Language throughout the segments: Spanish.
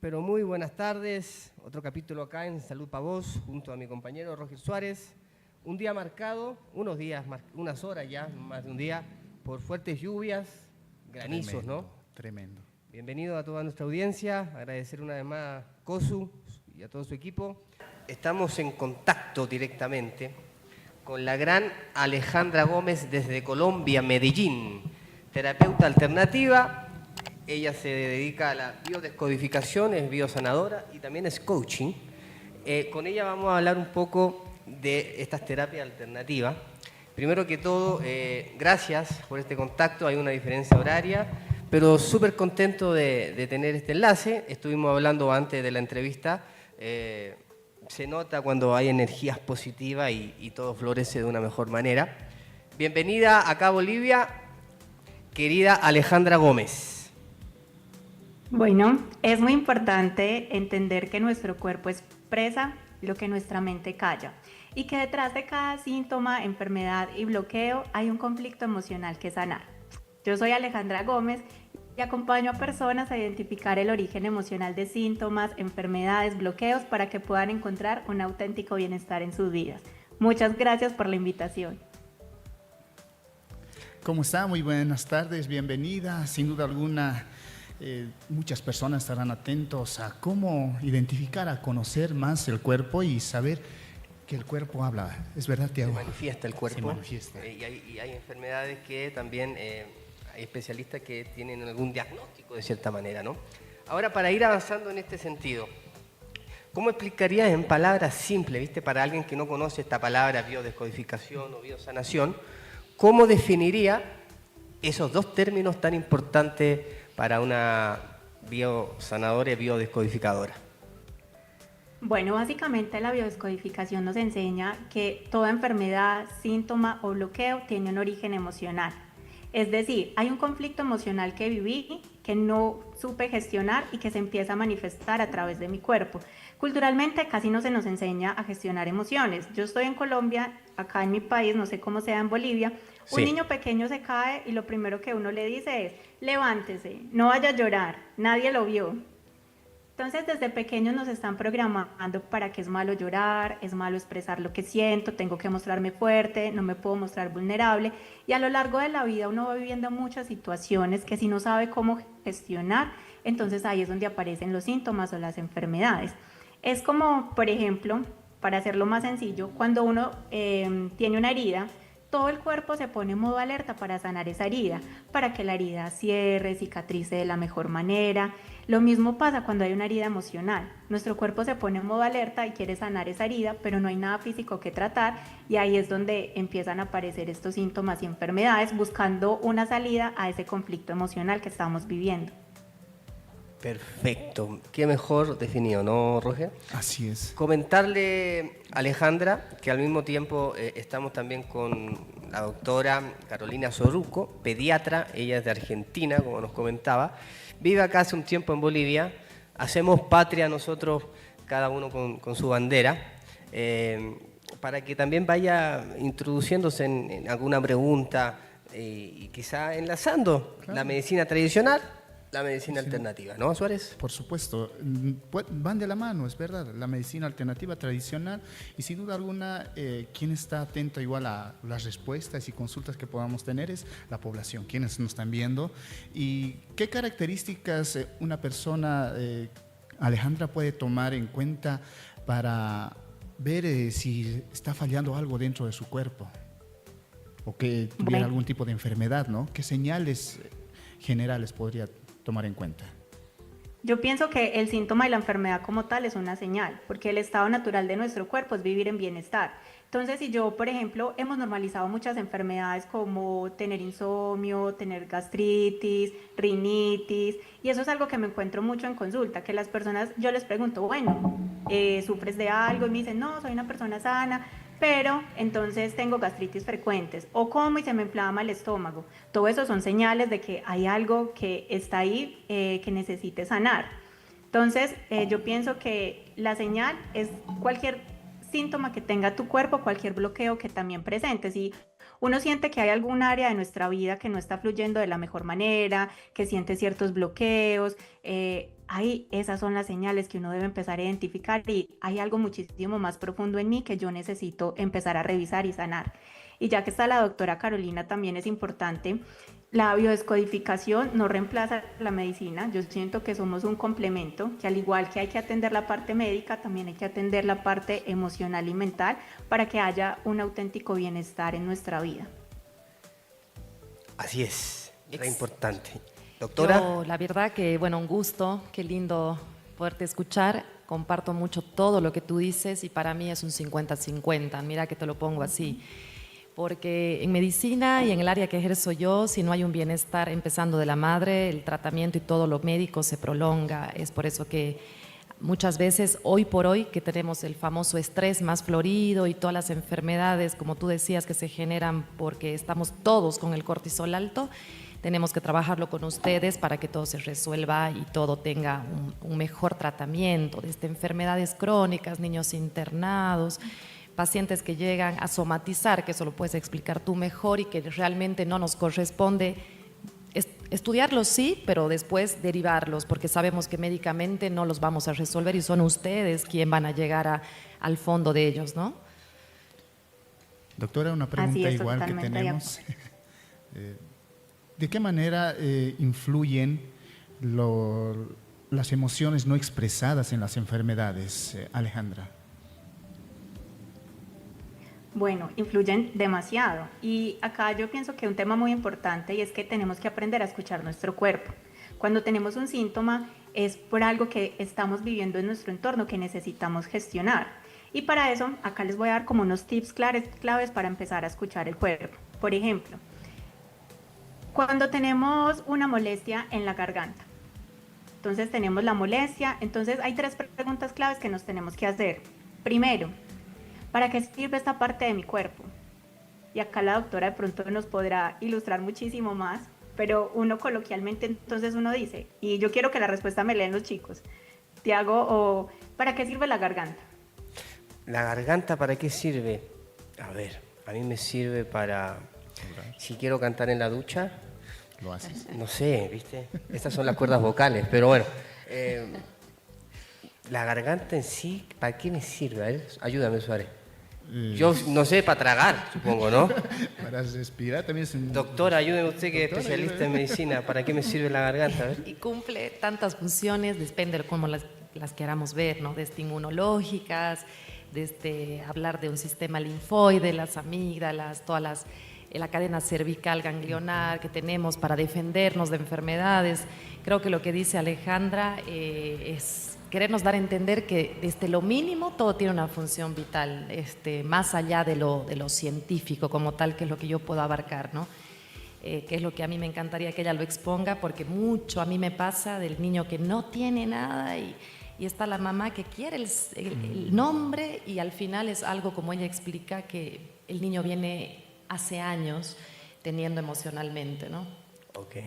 Pero muy buenas tardes. Otro capítulo acá en Salud para Vos, junto a mi compañero Roger Suárez. Un día marcado, unas horas ya, más de un día, por fuertes lluvias, granizos, Tremendo, ¿no? Tremendo. Bienvenido a toda nuestra audiencia. Agradecer una vez más a COSU y a todo su equipo. Estamos en contacto directamente con la gran Alejandra Gómez desde Colombia, Medellín, terapeuta alternativa. Ella se dedica a la biodescodificación, es biosanadora y también es coaching. Con ella vamos a hablar un poco de estas terapias alternativas. Primero que todo, gracias por este contacto. Hay una diferencia horaria, pero súper contento de tener este enlace. Estuvimos hablando antes de la entrevista. Se nota cuando hay energías positivas y todo florece de una mejor manera. Bienvenida acá a Bolivia, querida Alejandra Gómez. Bueno, es muy importante entender que nuestro cuerpo expresa lo que nuestra mente calla y que detrás de cada síntoma, enfermedad y bloqueo hay un conflicto emocional que sanar. Yo soy Alejandra Gómez y acompaño a personas a identificar el origen emocional de síntomas, enfermedades, bloqueos para que puedan encontrar un auténtico bienestar en sus vidas. Muchas gracias por la invitación. ¿Cómo está? Muy buenas tardes, bienvenida. Sin duda alguna, muchas personas estarán atentos a cómo identificar, a conocer más el cuerpo y saber que el cuerpo habla. ¿Es verdad, Tiago? Se manifiesta el cuerpo. Se manifiesta. Y hay enfermedades que también hay especialistas que tienen algún diagnóstico de cierta manera, ¿no? Ahora, para ir avanzando en este sentido, ¿cómo explicarías en palabras simples, ¿viste? Para alguien que no conoce esta palabra biodescodificación o biosanación, cómo definiría esos dos términos tan importantes para una biosanadora y biodescodificadora? Bueno, básicamente la biodescodificación nos enseña que toda enfermedad, síntoma o bloqueo tiene un origen emocional. Es decir, hay un conflicto emocional que viví, que no supe gestionar y que se empieza a manifestar a través de mi cuerpo. Culturalmente casi no se nos enseña a gestionar emociones. Yo estoy en Colombia, acá en mi país, no sé cómo sea en Bolivia. Sí. Un niño pequeño se cae y lo primero que uno le dice es: levántese, no vaya a llorar, nadie lo vio. Entonces, desde pequeños nos están programando para que es malo llorar, es malo expresar lo que siento, tengo que mostrarme fuerte, no me puedo mostrar vulnerable. Y a lo largo de la vida uno va viviendo muchas situaciones que si no sabe cómo gestionar, entonces ahí es donde aparecen los síntomas o las enfermedades. Es como, por ejemplo, para hacerlo más sencillo, cuando uno tiene una herida, todo el cuerpo se pone en modo alerta para sanar esa herida, para que la herida cierre, cicatrice de la mejor manera. Lo mismo pasa cuando hay una herida emocional. Nuestro cuerpo se pone en modo alerta y quiere sanar esa herida, pero no hay nada físico que tratar y ahí es donde empiezan a aparecer estos síntomas y enfermedades buscando una salida a ese conflicto emocional que estamos viviendo. Perfecto. Qué mejor definido, ¿no, Roger? Así es. Comentarle, Alejandra, que al mismo tiempo estamos también con la doctora Carolina Soruco, pediatra. Ella es de Argentina, como nos comentaba. Vive acá hace un tiempo en Bolivia. Hacemos patria nosotros, cada uno con su bandera, para que también vaya introduciéndose en alguna pregunta y quizá enlazando la medicina tradicional, la medicina alternativa, ¿no, Suárez? Por supuesto, van de la mano, es verdad, la medicina alternativa tradicional y sin duda alguna quien está atento igual a las respuestas y consultas que podamos tener es la población, quienes nos están viendo. ¿Y qué características una persona, Alejandra, puede tomar en cuenta para ver si está fallando algo dentro de su cuerpo o que tuviera algún tipo de enfermedad, ¿no? ¿Qué señales generales podría tomar en cuenta? Yo pienso que el síntoma y la enfermedad como tal es una señal, porque el estado natural de nuestro cuerpo es vivir en bienestar. Entonces, si yo, por ejemplo, hemos normalizado muchas enfermedades como tener insomnio, tener gastritis, rinitis, y eso es algo que me encuentro mucho en consulta, que las personas, yo les pregunto, bueno, ¿sufres de algo? Y me dicen, no, soy una persona sana, pero entonces tengo gastritis frecuentes, o como y se me inflama el estómago. Todo eso son señales de que hay algo que está ahí que necesite sanar. Entonces, yo pienso que la señal es cualquier síntoma que tenga tu cuerpo, cualquier bloqueo que también presentes. Si uno siente que hay algún área de nuestra vida que no está fluyendo de la mejor manera, que siente ciertos bloqueos. Ahí esas son las señales que uno debe empezar a identificar y hay algo muchísimo más profundo en mí que yo necesito empezar a revisar y sanar. Y ya que está la doctora Carolina, también es importante, la biodescodificación no reemplaza la medicina, yo siento que somos un complemento, que al igual que hay que atender la parte médica, también hay que atender la parte emocional y mental para que haya un auténtico bienestar en nuestra vida. Así es, re importante. Doctora. Yo, la verdad que, bueno, un gusto, qué lindo poderte escuchar. Comparto mucho todo lo que tú dices y para mí es un 50-50. Mira que te lo pongo así. Porque en medicina y en el área que ejerzo yo, si no hay un bienestar empezando de la madre, el tratamiento y todo lo médico se prolonga. Es por eso que muchas veces, hoy por hoy, que tenemos el famoso estrés más florido y todas las enfermedades, como tú decías, que se generan porque estamos todos con el cortisol alto, tenemos que trabajarlo con ustedes para que todo se resuelva y todo tenga un mejor tratamiento, desde enfermedades crónicas, niños internados, pacientes que llegan a somatizar, que eso lo puedes explicar tú mejor y que realmente no nos corresponde estudiarlos, sí, pero después derivarlos, porque sabemos que médicamente no los vamos a resolver y son ustedes quienes van a llegar al fondo de ellos, ¿no? Doctora, una pregunta igual que tenemos. ¿De qué manera influyen las emociones no expresadas en las enfermedades, Alejandra? Bueno, influyen demasiado y acá yo pienso que un tema muy importante y es que tenemos que aprender a escuchar nuestro cuerpo. Cuando tenemos un síntoma es por algo que estamos viviendo en nuestro entorno que necesitamos gestionar y para eso acá les voy a dar como unos tips claves para empezar a escuchar el cuerpo. Por ejemplo, cuando tenemos una molestia en la garganta, entonces tenemos la molestia, entonces hay 3 preguntas claves que nos tenemos que hacer. Primero, ¿para qué sirve esta parte de mi cuerpo? Y acá la doctora de pronto nos podrá ilustrar muchísimo más, pero uno coloquialmente entonces uno dice, y yo quiero que la respuesta me leen los chicos, Tiago, ¿para qué sirve la garganta? ¿La garganta para qué sirve? A ver, a mí me sirve para, si quiero cantar en la ducha, ¿Lo haces? no sé, ¿viste? Estas son las cuerdas vocales, pero bueno. La garganta en sí, ¿para qué me sirve? A ver, ayúdame, Suárez. Yo no sé, para tragar, supongo, ¿no? Para respirar también es un... Doctora, ayúdeme usted que es especialista en medicina. ¿Para qué me sirve la garganta? A ver. Y cumple tantas funciones, depende de cómo las queramos ver, ¿no? Desde inmunológicas, desde hablar de un sistema linfoide, las amígdalas, la cadena cervical ganglionar que tenemos para defendernos de enfermedades. Creo que lo que dice Alejandra es querernos dar a entender que desde lo mínimo todo tiene una función vital, más allá de lo científico como tal, que es lo que yo puedo abarcar, ¿no? Que es lo que a mí me encantaría que ella lo exponga, porque mucho a mí me pasa del niño que no tiene nada y está la mamá que quiere el nombre y al final es algo, como ella explica, que el niño viene hace años teniendo emocionalmente, ¿no? Ok.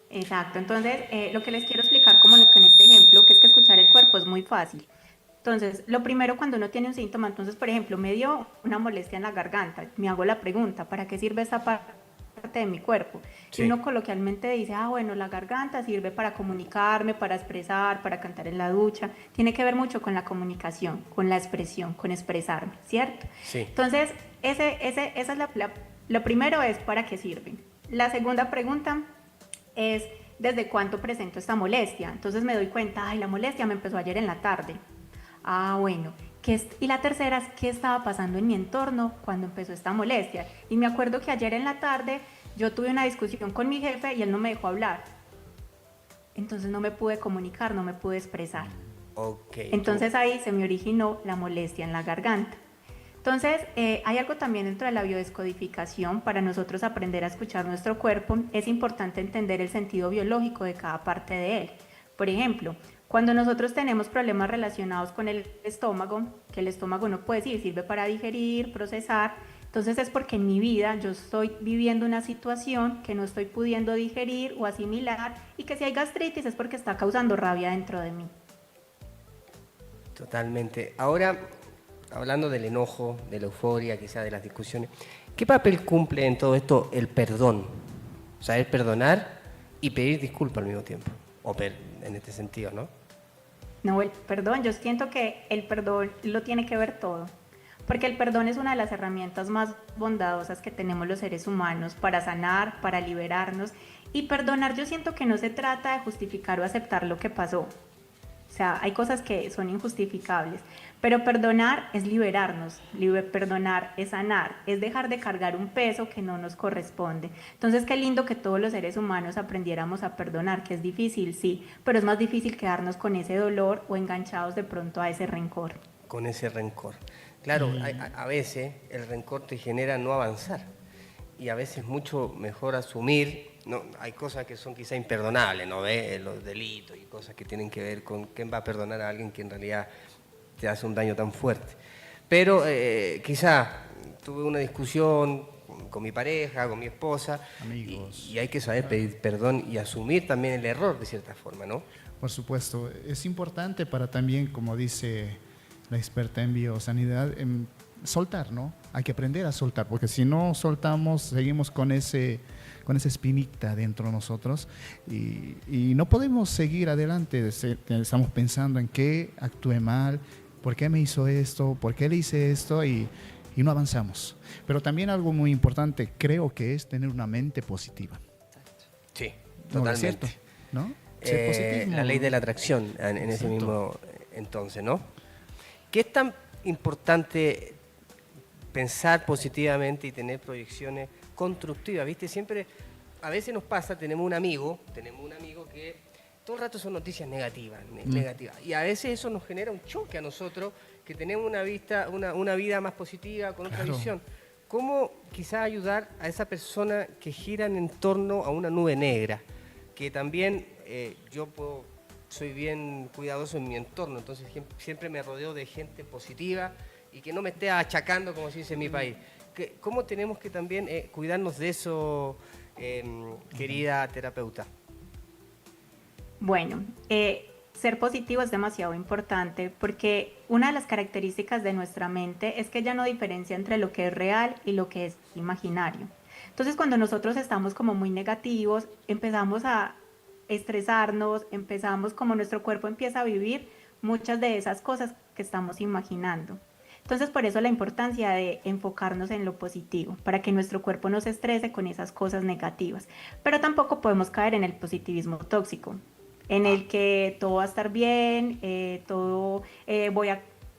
Exacto, entonces lo que les quiero explicar como con este ejemplo, que es que escuchar el cuerpo es muy fácil. Entonces, lo primero cuando uno tiene un síntoma, entonces, por ejemplo, me dio una molestia en la garganta, me hago la pregunta, ¿para qué sirve esta parte de mi cuerpo? Sí. Y uno coloquialmente dice, bueno, la garganta sirve para comunicarme, para expresar, para cantar en la ducha. Tiene que ver mucho con la comunicación, con la expresión, con expresarme, ¿cierto? Sí. Entonces, esa es lo primero es ¿para qué sirve? La segunda pregunta es ¿desde cuánto presento esta molestia? Entonces me doy cuenta, la molestia me empezó ayer en la tarde. Bueno. Y la tercera es ¿qué estaba pasando en mi entorno cuando empezó esta molestia? Y me acuerdo que ayer en la tarde yo tuve una discusión con mi jefe y él no me dejó hablar. Entonces no me pude comunicar, no me pude expresar. Okay. Entonces ahí se me originó la molestia en la garganta. Entonces, hay algo también dentro de la biodescodificación. Para nosotros aprender a escuchar nuestro cuerpo, es importante entender el sentido biológico de cada parte de él. Por ejemplo, cuando nosotros tenemos problemas relacionados con el estómago, que el estómago no puede decir, sirve para digerir, procesar, entonces es porque en mi vida yo estoy viviendo una situación que no estoy pudiendo digerir o asimilar y que si hay gastritis es porque está causando rabia dentro de mí. Totalmente. Ahora, hablando del enojo, de la euforia, quizás de las discusiones, ¿qué papel cumple en todo esto el perdón? Saber perdonar y pedir disculpas al mismo tiempo, en este sentido, ¿no? No, el perdón, yo siento que el perdón lo tiene que ver todo, porque el perdón es una de las herramientas más bondadosas que tenemos los seres humanos para sanar, para liberarnos, y perdonar yo siento que no se trata de justificar o aceptar lo que pasó. O sea, hay cosas que son injustificables, pero perdonar es liberarnos, perdonar es sanar, es dejar de cargar un peso que no nos corresponde. Entonces, qué lindo que todos los seres humanos aprendiéramos a perdonar, que es difícil, sí, pero es más difícil quedarnos con ese dolor o enganchados de pronto a ese rencor. Con ese rencor. Claro, a veces el rencor te genera no avanzar y a veces es mucho mejor asumir. No, hay cosas que son quizá imperdonables, ¿no ves? Los delitos y cosas que tienen que ver con quién va a perdonar a alguien que en realidad te hace un daño tan fuerte. Pero quizá tuve una discusión con mi pareja, con mi esposa, y hay que saber pedir perdón y asumir también el error de cierta forma, ¿no? Por supuesto, es importante para también, como dice la experta en biosanidad, soltar, ¿no? Hay que aprender a soltar, porque si no soltamos, seguimos con esa espinita dentro de nosotros y no podemos seguir adelante. Estamos pensando en qué actué mal, por qué me hizo esto, por qué le hice esto y no avanzamos. Pero también algo muy importante, creo que es tener una mente positiva. Sí, ¿No totalmente. es cierto? ¿No? Ser positivo. La ley de la atracción en ese mismo entonces, ¿no? ¿Qué es tan importante pensar positivamente y tener proyecciones constructivas? ¿Viste? Siempre, a veces nos pasa, tenemos un amigo que todo el rato son noticias negativas. Y a veces eso nos genera un choque a nosotros, que tenemos una vida más positiva, con otra visión. ¿Cómo quizás ayudar a esa persona que gira en torno a una nube negra? Que también soy bien cuidadoso en mi entorno, entonces siempre me rodeo de gente positiva y que no me esté achacando, como se dice en mi país. ¿Cómo tenemos que también cuidarnos de eso, querida terapeuta? Bueno, ser positivo es demasiado importante porque una de las características de nuestra mente es que ella no diferencia entre lo que es real y lo que es imaginario. Entonces, cuando nosotros estamos como muy negativos, empezamos a estresarnos, como nuestro cuerpo empieza a vivir muchas de esas cosas que estamos imaginando. Entonces, por eso la importancia de enfocarnos en lo positivo, para que nuestro cuerpo no se estrese con esas cosas negativas. Pero tampoco podemos caer en el positivismo tóxico, en el que todo va a estar bien,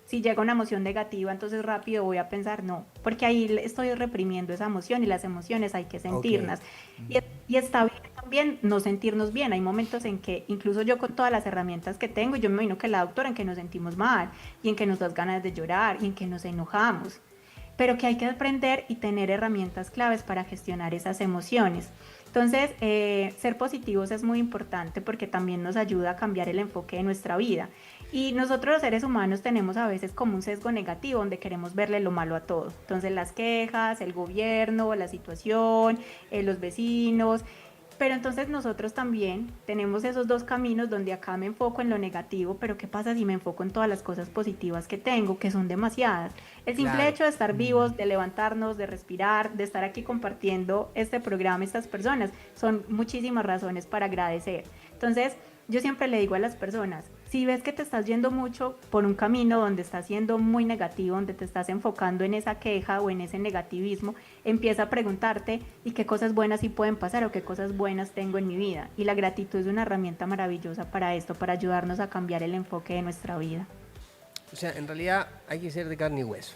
si llega una emoción negativa, entonces rápido voy a pensar, no, porque ahí estoy reprimiendo esa emoción y las emociones hay que sentirlas. Okay. Y está bien también no sentirnos bien. Hay momentos en que, incluso yo con todas las herramientas que tengo, yo me imagino que la doctora, en que nos sentimos mal y en que nos das ganas de llorar y en que nos enojamos, pero que hay que aprender y tener herramientas claves para gestionar esas emociones. Entonces, ser positivos es muy importante porque también nos ayuda a cambiar el enfoque de nuestra vida. Y nosotros los seres humanos tenemos a veces como un sesgo negativo donde queremos verle lo malo a todo. Entonces las quejas, el gobierno, la situación, los vecinos. Pero entonces nosotros también tenemos esos dos caminos donde acá me enfoco en lo negativo, pero ¿qué pasa si me enfoco en todas las cosas positivas que tengo, que son demasiadas? El simple hecho de estar vivos, de levantarnos, de respirar, de estar aquí compartiendo este programa, estas personas, son muchísimas razones para agradecer. Entonces, yo siempre le digo a las personas, si ves que te estás yendo mucho por un camino donde estás siendo muy negativo, donde te estás enfocando en esa queja o en ese negativismo, empieza a preguntarte ¿y qué cosas buenas sí pueden pasar o qué cosas buenas tengo en mi vida? Y la gratitud es una herramienta maravillosa para esto, para ayudarnos a cambiar el enfoque de nuestra vida. O sea, en realidad hay que ser de carne y hueso.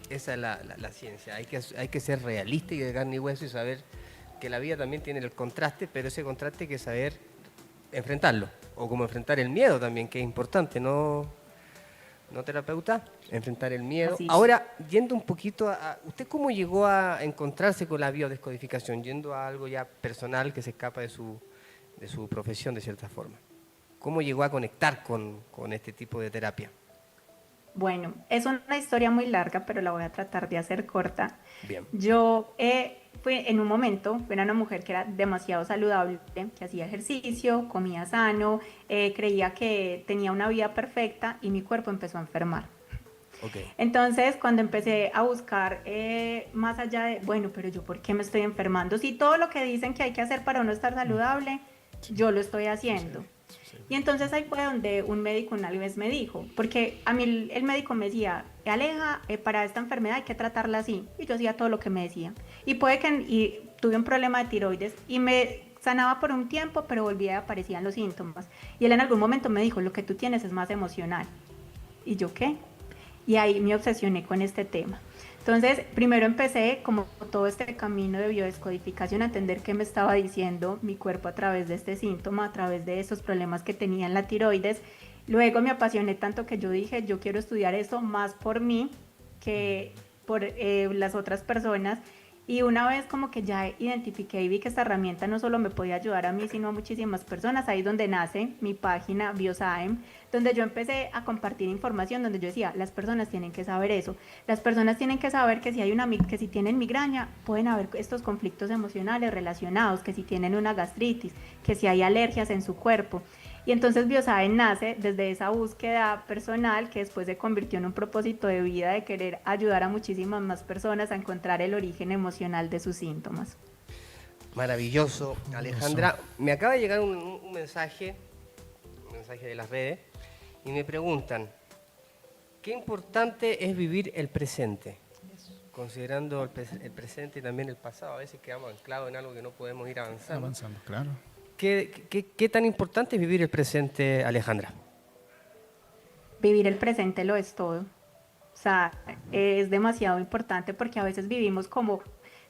Esa es la ciencia. Hay que ser realista y de carne y hueso y saber que la vida también tiene el contraste, pero ese contraste hay que saber enfrentarlo, o como enfrentar el miedo también, que es importante, ¿no terapeuta? Enfrentar el miedo. Así. Ahora, yendo un poquito ¿usted cómo llegó a encontrarse con la biodescodificación? Yendo a algo ya personal que se escapa de su profesión de cierta forma. ¿Cómo llegó a conectar con este tipo de terapia? Bueno, es una historia muy larga, pero la voy a tratar de hacer corta. Bien. Yo en un momento, era una mujer que era demasiado saludable, que hacía ejercicio, comía sano, creía que tenía una vida perfecta y mi cuerpo empezó a enfermar. Ok. Entonces, cuando empecé a buscar más allá de, bueno, pero yo ¿por qué me estoy enfermando? Si todo lo que dicen que hay que hacer para uno estar saludable, yo lo estoy haciendo. Y entonces ahí fue donde un médico una vez me dijo, porque a mí el médico me decía, Aleja, para esta enfermedad hay que tratarla así. Y yo hacía todo lo que me decía. Y y tuve un problema de tiroides y me sanaba por un tiempo, pero volvía y aparecían los síntomas. Y él en algún momento me dijo, lo que tú tienes es más emocional. ¿Y yo qué? Y ahí me obsesioné con este tema. Entonces, primero empecé como todo este camino de biodescodificación a entender qué me estaba diciendo mi cuerpo a través de este síntoma, a través de esos problemas que tenía en la tiroides. Luego me apasioné tanto que yo dije, yo quiero estudiar esto más por mí que por las otras personas. Y una vez como que ya identifiqué y vi que esta herramienta no solo me podía ayudar a mí, sino a muchísimas personas, ahí es donde nace mi página Biosaem, donde yo empecé a compartir información, donde yo decía, las personas tienen que saber eso, las personas tienen que saber que si hay que si tienen migraña, pueden haber estos conflictos emocionales relacionados, que si tienen una gastritis, que si hay alergias en su cuerpo. Y entonces Biosaem nace desde esa búsqueda personal que después se convirtió en un propósito de vida de querer ayudar a muchísimas más personas a encontrar el origen emocional de sus síntomas. Maravilloso, Alejandra. Me acaba de llegar un mensaje de las redes, y me preguntan, ¿qué importante es vivir el presente? Considerando el presente y también el pasado, a veces quedamos anclados en algo que no podemos ir avanzando. Avanzando, claro. ¿Qué tan importante es vivir el presente, Alejandra? Vivir el presente lo es todo. O sea, es demasiado importante porque a veces vivimos como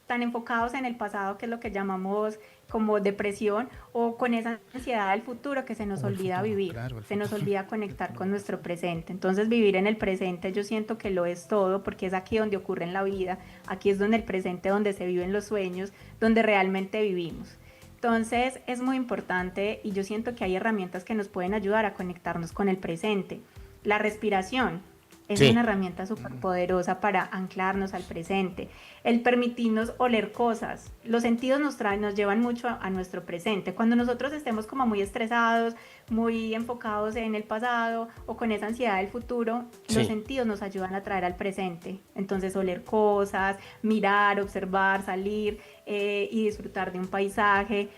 tan enfocados en el pasado, que es lo que llamamos como depresión, o con esa ansiedad del futuro que se nos olvida vivir, claro, se nos olvida conectar con nuestro presente. Entonces vivir en el presente yo siento que lo es todo, porque es aquí donde ocurre en la vida, aquí es donde el presente, donde se viven los sueños, donde realmente vivimos. Entonces es muy importante y yo siento que hay herramientas que nos pueden ayudar a conectarnos con el presente. La respiración es una herramienta súper poderosa para anclarnos al presente. El permitirnos oler cosas. Los sentidos nos llevan mucho a nuestro presente. Cuando nosotros estemos como muy estresados, muy enfocados en el pasado o con esa ansiedad del futuro, los sentidos nos ayudan a traer al presente. Entonces oler cosas, mirar, observar, salir y disfrutar de un paisaje.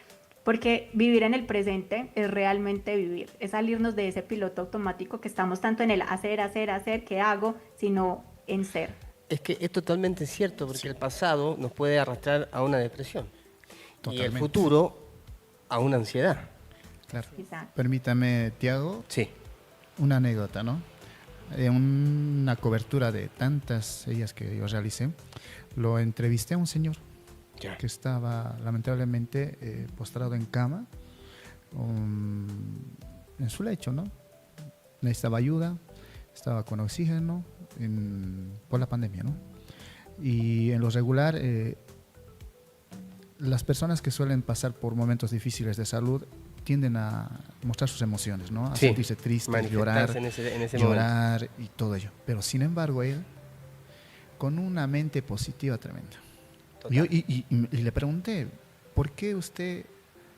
Porque vivir en el presente es realmente vivir, es salirnos de ese piloto automático que estamos tanto en el hacer, ¿qué hago?, sino en ser. Es que es totalmente cierto, porque el pasado nos puede arrastrar a una depresión. Totalmente. Y el futuro a una ansiedad. Claro. Exacto. Permítame, Tiago, una anécdota, ¿no? En una cobertura de tantas ellas que yo realicé, lo entrevisté a un señor que estaba lamentablemente postrado en cama, en su lecho, ¿no? Necesitaba ayuda, estaba con oxígeno por la pandemia, ¿no? Y en lo regular, las personas que suelen pasar por momentos difíciles de salud tienden a mostrar sus emociones, ¿no? A sentirse tristes, llorar y todo ello. Pero sin embargo, él, con una mente positiva tremenda. Yo, y le pregunté, ¿por qué usted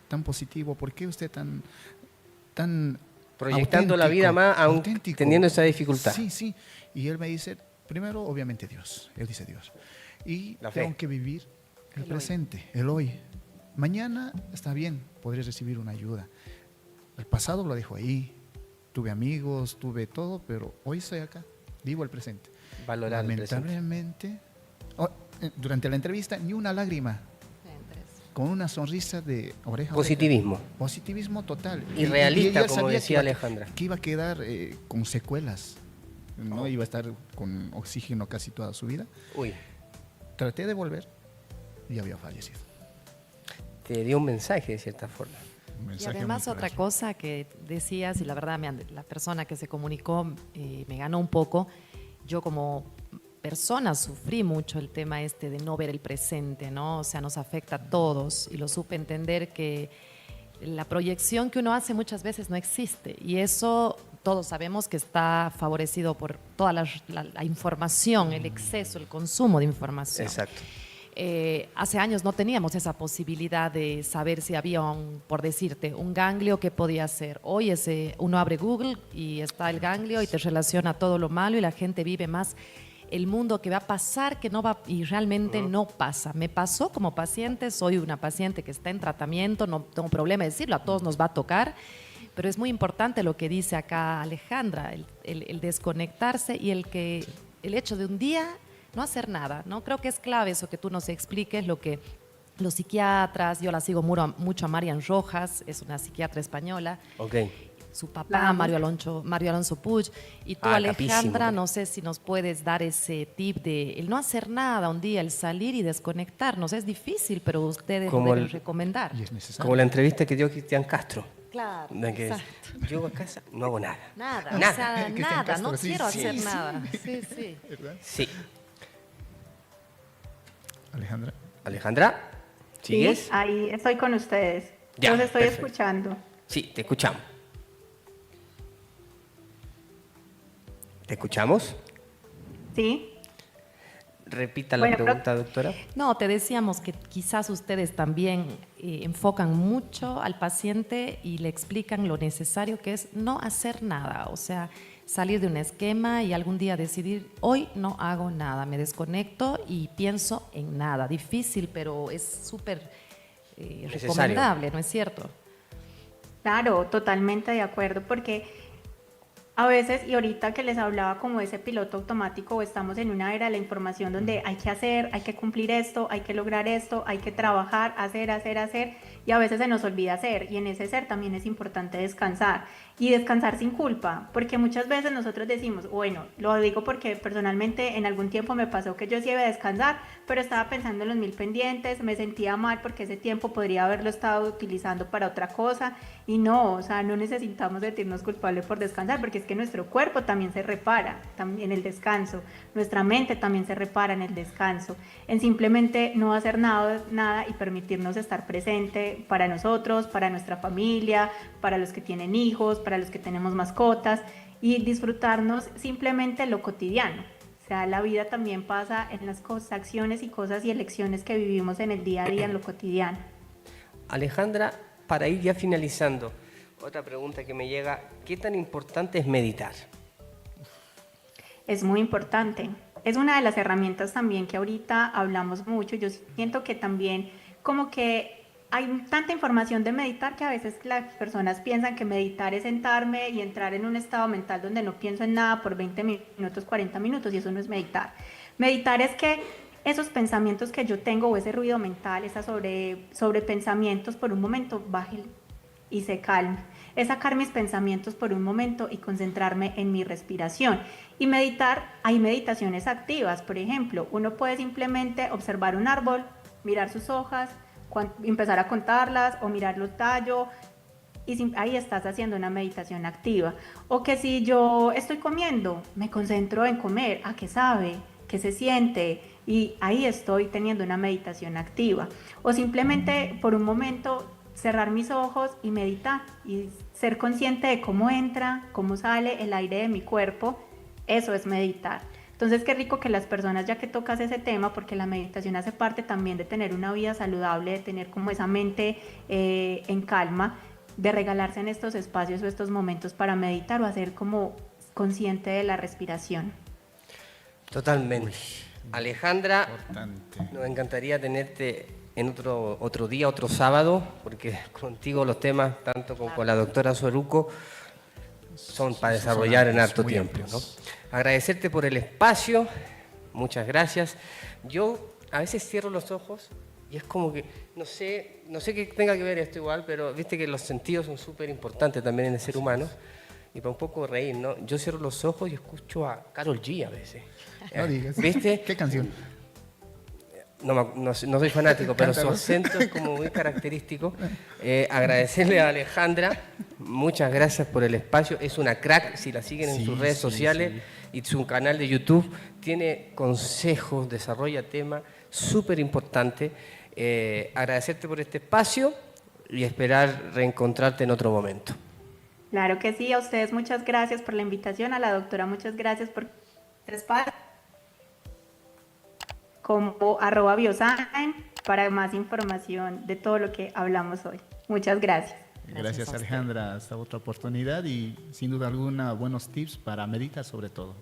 tan positivo? ¿Por qué usted tan proyectando la vida más aún teniendo esa dificultad? Sí. Y él me dice, primero, obviamente Dios. Él dice Dios. Y tengo que vivir el presente, el hoy. Mañana está bien, podré recibir una ayuda. El pasado lo dejo ahí. Tuve amigos, tuve todo, pero hoy estoy acá. Vivo el presente. Valorar el presente. Lamentablemente, durante la entrevista, ni una lágrima. Con una sonrisa de oreja a positivismo. oreja. Positivismo total. Y realista, como decía Alejandra. Que iba a quedar con secuelas. No iba a estar con oxígeno casi toda su vida. Traté de volver y había fallecido. Te dio un mensaje de cierta forma. Y además otra cosa que decías, y la verdad la persona que se comunicó me ganó un poco, yo como persona sufrí mucho el tema de no ver el presente, ¿no? O sea, nos afecta a todos y lo supe entender que la proyección que uno hace muchas veces no existe y eso todos sabemos que está favorecido por toda la información, el exceso, el consumo de información. Exacto. hace años no teníamos esa posibilidad de saber si había, por decirte, un ganglio que podía ser. Hoy uno abre Google y está el ganglio y te relaciona todo lo malo y la gente vive más el mundo que va a pasar, que no va, y realmente no pasa. Me pasó como paciente, soy una paciente que está en tratamiento, no tengo problema de decirlo, a todos nos va a tocar, pero es muy importante lo que dice acá Alejandra, el desconectarse y el hecho de un día no hacer nada, ¿no? Creo que es clave eso que tú nos expliques, lo que los psiquiatras, yo la sigo mucho a Marian Rojas, es una psiquiatra española. Ok. Su papá, Mario Alonso Puig, y tú, Alejandra, capísimo. no sé si nos puedes dar ese tip de el no hacer nada un día, el salir y desconectarnos. Es difícil, pero ustedes lo deben recomendar. Y es necesario. Como la entrevista que dio Cristian Castro. Claro, De que exacto. llego a casa, no hago nada. Nada, Nada. o sea, Cristian nada, Castro, no sí, quiero sí, hacer sí. nada. Sí, sí. ¿Verdad? Sí. Alejandra. Alejandra, ¿sigues? Sí, ahí estoy con ustedes. Ya, Los estoy perfecto. escuchando. Sí, te escuchamos. ¿Te escuchamos? ¿Sí? Repita la Bueno, pregunta, doctora. No, te decíamos que quizás ustedes también enfocan mucho al paciente y le explican lo necesario que es no hacer nada, o sea, salir de un esquema y algún día decidir, hoy no hago nada, me desconecto y pienso en nada. Difícil, pero es súper recomendable, ¿no es cierto? Claro, totalmente de acuerdo, porque a veces, y ahorita que les hablaba como ese piloto automático, estamos en una era de la información donde hay que hacer, hay que cumplir esto, hay que lograr esto, hay que trabajar, hacer, y a veces se nos olvida hacer, y en ese ser también es importante descansar, y descansar sin culpa, porque muchas veces nosotros decimos, bueno, lo digo porque personalmente en algún tiempo me pasó que yo sí iba a descansar, pero estaba pensando en los 1000 pendientes, me sentía mal porque ese tiempo podría haberlo estado utilizando para otra cosa, y no, o sea, no necesitamos sentirnos culpables por descansar, porque es que nuestro cuerpo también se repara en el descanso, nuestra mente también se repara en el descanso, en simplemente no hacer nada y permitirnos estar presente para nosotros, para nuestra familia, para los que tienen hijos, para los que tenemos mascotas, y disfrutarnos simplemente lo cotidiano. O sea, la vida también pasa en las cosas, acciones y cosas y elecciones que vivimos en el día a día, en lo cotidiano. Alejandra, para ir ya finalizando, otra pregunta que me llega, ¿qué tan importante es meditar? Es muy importante. Es una de las herramientas también que ahorita hablamos mucho. Yo siento que también como que hay tanta información de meditar que a veces las personas piensan que meditar es sentarme y entrar en un estado mental donde no pienso en nada por 20 minutos, 40 minutos, y eso no es meditar. Meditar es que esos pensamientos que yo tengo o ese ruido mental, esa sobre pensamientos por un momento baje y se calme. Es sacar mis pensamientos por un momento y concentrarme en mi respiración. Y meditar, hay meditaciones activas, por ejemplo, uno puede simplemente observar un árbol, mirar sus hojas, empezar a contarlas o mirar los tallos, y ahí estás haciendo una meditación activa. O que si yo estoy comiendo, me concentro en comer, ¿a qué sabe? ¿Qué se siente? Y ahí estoy teniendo una meditación activa. O simplemente por un momento cerrar mis ojos y meditar y ser consciente de cómo entra, cómo sale el aire de mi cuerpo. Eso es meditar. Entonces, qué rico que las personas, ya que tocas ese tema, porque la meditación hace parte también de tener una vida saludable, de tener como esa mente en calma, de regalarse en estos espacios o estos momentos para meditar o hacer como consciente de la respiración. Totalmente. Alejandra, Importante. nos encantaría tenerte en otro día, otro sábado, porque contigo los temas, tanto como con la doctora Soruco, son para desarrollar en harto muy tiempo, amplios. ¿no? Agradecerte por el espacio, muchas gracias. Yo a veces cierro los ojos y es como que, no sé qué tenga que ver esto igual, pero viste que los sentidos son súper importantes también en el ser humano. Y para un poco reír, ¿no? Yo cierro los ojos y escucho a Karol G a veces. No digas. ¿Viste? ¿Qué canción? No soy fanático, pero su Cántanos. acento es como muy característico. Agradecerle a Alejandra, muchas gracias por el espacio. Es una crack, si la siguen en Sí, sus redes sí, sociales y su canal de YouTube, tiene consejos, desarrolla temas súper importantes. Agradecerte por este espacio y esperar reencontrarte en otro momento. Claro que sí, a ustedes muchas gracias por la invitación, a la doctora muchas gracias por el espacio. como @biosign para más información de todo lo que hablamos hoy. Muchas gracias. Gracias, Alejandra. Hasta otra oportunidad y sin duda alguna buenos tips para meditar sobre todo.